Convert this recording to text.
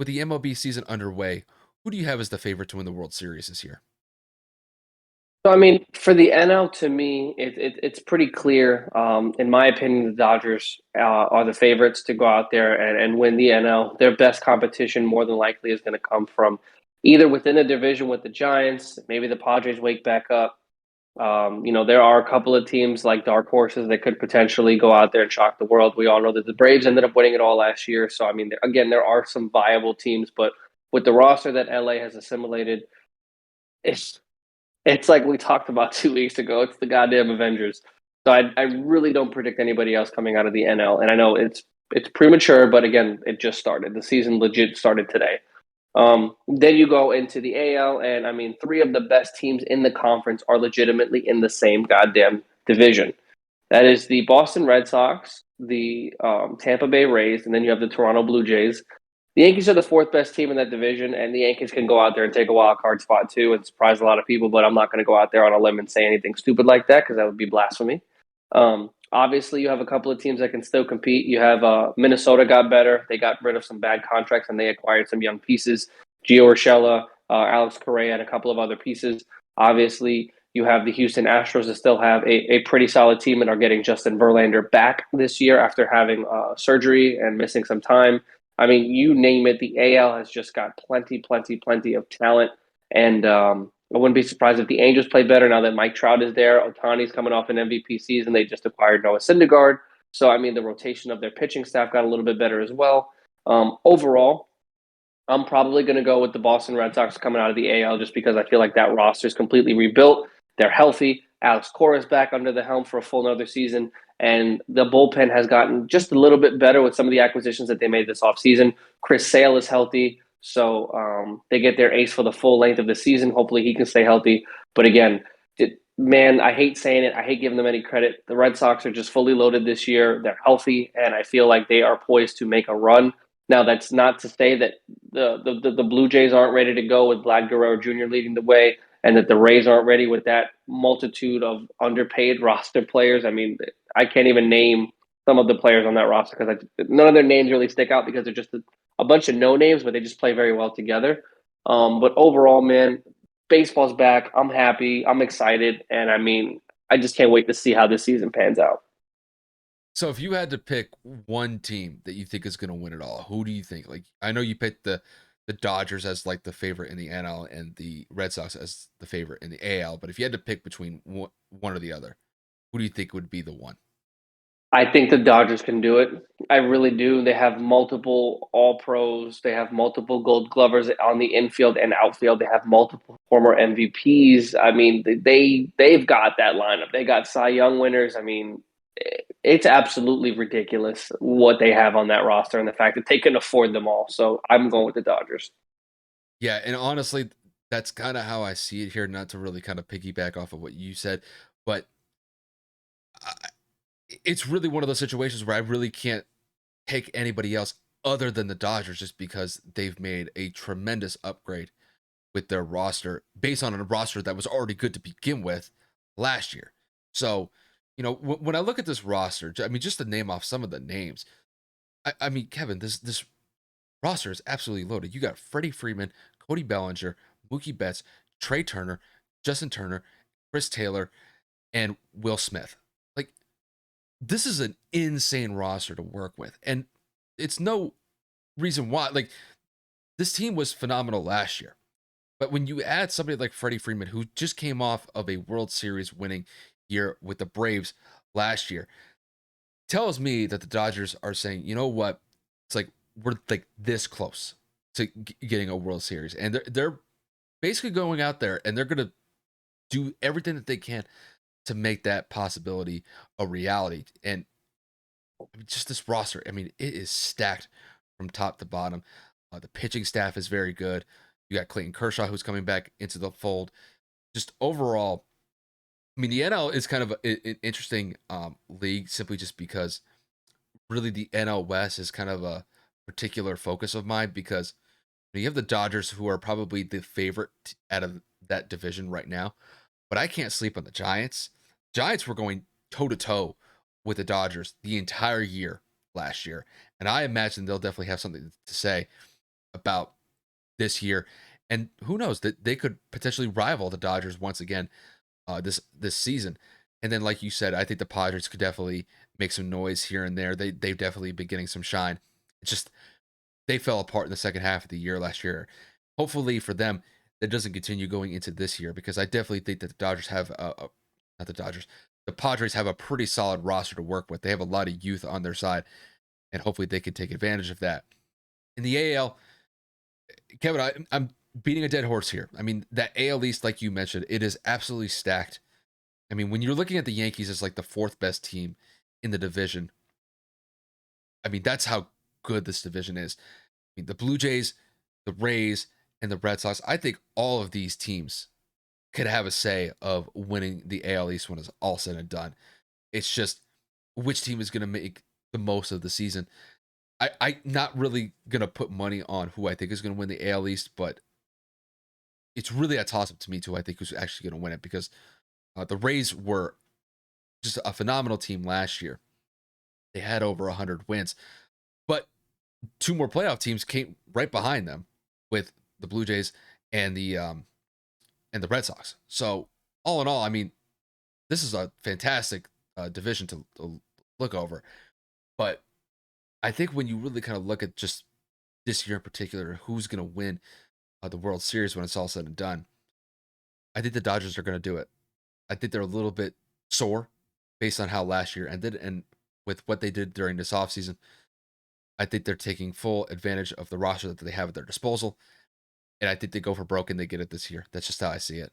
with the MLB season underway, who do you have as the favorite to win the World Series this year? So I mean, for the NL, to me, it's pretty clear. In my opinion, the Dodgers are the favorites to go out there and win the NL. Their best competition, more than likely, is going to come from either within the division with the Giants. Maybe the Padres wake back up. There are a couple of teams like dark horses that could potentially go out there and shock the world. We all know that the Braves ended up winning it all last year. So I mean, again, there are some viable teams, but with the roster that LA has assimilated, it's it's like we talked about 2 weeks ago. It's the goddamn Avengers. So I really don't predict anybody else coming out of the NL. And I know it's premature, but again, it just started. The season legit started today. Then you go into the AL, and I mean, three of the best teams in the conference are legitimately in the same goddamn division. That is the Boston Red Sox, the Tampa Bay Rays, and then you have the Toronto Blue Jays. The Yankees are the fourth best team in that division, and the Yankees can go out there and take a wild card spot too and surprise a lot of people. But I'm not going to go out there on a limb and say anything stupid like that because that would be blasphemy. Obviously, you have a couple of teams that can still compete. You have Minnesota got better; they got rid of some bad contracts and they acquired some young pieces. Gio Urshela, Alex Correa, and a couple of other pieces. Obviously, you have the Houston Astros that still have a pretty solid team and are getting Justin Verlander back this year after having surgery and missing some time. I mean, you name it, the AL has just got plenty, plenty, plenty of talent. And I wouldn't be surprised if the Angels play better now that Mike Trout is there. Otani's coming off an MVP season. They just acquired Noah Syndergaard. So, I mean, the rotation of their pitching staff got a little bit better as well. Overall, I'm probably going to go with the Boston Red Sox coming out of the AL just because I feel like that roster is completely rebuilt. They're healthy. Alex Cora is back under the helm for a full another season. And the bullpen has gotten just a little bit better with some of the acquisitions that they made this offseason. Chris Sale is healthy. So they get their ace for the full length of the season. Hopefully he can stay healthy. But again, man, I hate saying it. I hate giving them any credit. The Red Sox are just fully loaded this year. They're healthy, and I feel like they are poised to make a run. Now, that's not to say that the Blue Jays aren't ready to go with Vlad Guerrero Jr. leading the way, and that the Rays aren't ready with that multitude of underpaid roster players. I mean, I can't even name some of the players on that roster because none of their names really stick out because they're just a bunch of no names, but they just play very well together. But overall, man, baseball's back. I'm happy. I'm excited, and I mean, I just can't wait to see how this season pans out. So if you had to pick one team that you think is going to win it all, who do you think? Like I know you picked the Dodgers as like the favorite in the NL and the Red Sox as the favorite in the AL, but if you had to pick between one or the other, who do you think would be the one? I think the Dodgers can do it. I really do. They have multiple All Pros. They have multiple Gold Glovers on the infield and outfield. They have multiple former MVPs. I mean, they've got that lineup. They got Cy Young winners. I mean, it's absolutely ridiculous what they have on that roster and the fact that they can afford them all. So I'm going with the Dodgers. Yeah, and honestly, that's kind of how I see it here. Not to really kind of piggyback off of what you said, but I, it's really one of those situations where I really can't pick anybody else other than the Dodgers just because they've made a tremendous upgrade with their roster based on a roster that was already good to begin with last year. So, when I look at this roster, I mean, just to name off some of the names, I mean, Kevin, this roster is absolutely loaded. You got Freddie Freeman, Cody Bellinger, Mookie Betts, Trey Turner, Justin Turner, Chris Taylor, and Will Smith. Like, this is an insane roster to work with. And it's no reason why. Like, this team was phenomenal last year. But when you add somebody like Freddie Freeman, who just came off of a World Series winning year with the Braves last year, tells me that the Dodgers are saying, you know what? It's like we're like this close to getting a World Series, and they're basically going out there and they're gonna do everything that they can to make that possibility a reality. And I mean, just this roster, I mean, it is stacked from top to bottom. The pitching staff is very good. You got Clayton Kershaw who's coming back into the fold. Just overall, I mean, the NL is kind of an interesting league simply just because really the NL West is kind of a particular focus of mine because you have the Dodgers who are probably the favorite out of that division right now, but I can't sleep on the Giants. Giants were going toe to toe with the Dodgers the entire year last year, and I imagine they'll definitely have something to say. about this year. And who knows that they could potentially rival the Dodgers once again this season. And then, like you said, I think the Padres could definitely make some noise here and there. They've definitely been getting some shine. It's just they fell apart in the second half of the year last year. Hopefully for them, that doesn't continue going into this year because I definitely think that the Dodgers have not the Dodgers, the Padres have a pretty solid roster to work with. They have a lot of youth on their side, and hopefully they can take advantage of that. In the AL, Kevin, I'm beating a dead horse here. I mean, that AL East, like you mentioned, it is absolutely stacked. I mean, when you're looking at the Yankees as like the fourth best team in the division, I mean, that's how good this division is. I mean, the Blue Jays, the Rays, and the Red Sox, I think all of these teams could have a say of winning the AL East when it's all said and done. It's just which team is going to make the most of the season. I'm not really going to put money on who I think is going to win the AL East, but it's really a toss up to me to who I think who's actually going to win it because the Rays were just a phenomenal team last year. They had over 100 wins, but two more playoff teams came right behind them with the Blue Jays and the Red Sox. So all in all, I mean, this is a fantastic division to look over. But I think when you really kind of look at just this year in particular, who's going to win the World Series when it's all said and done, I think the Dodgers are going to do it. I think they're a little bit sore based on how last year ended and with what they did during this offseason. I think they're taking full advantage of the roster that they have at their disposal. And I think they go for broke and they get it this year. That's just how I see it.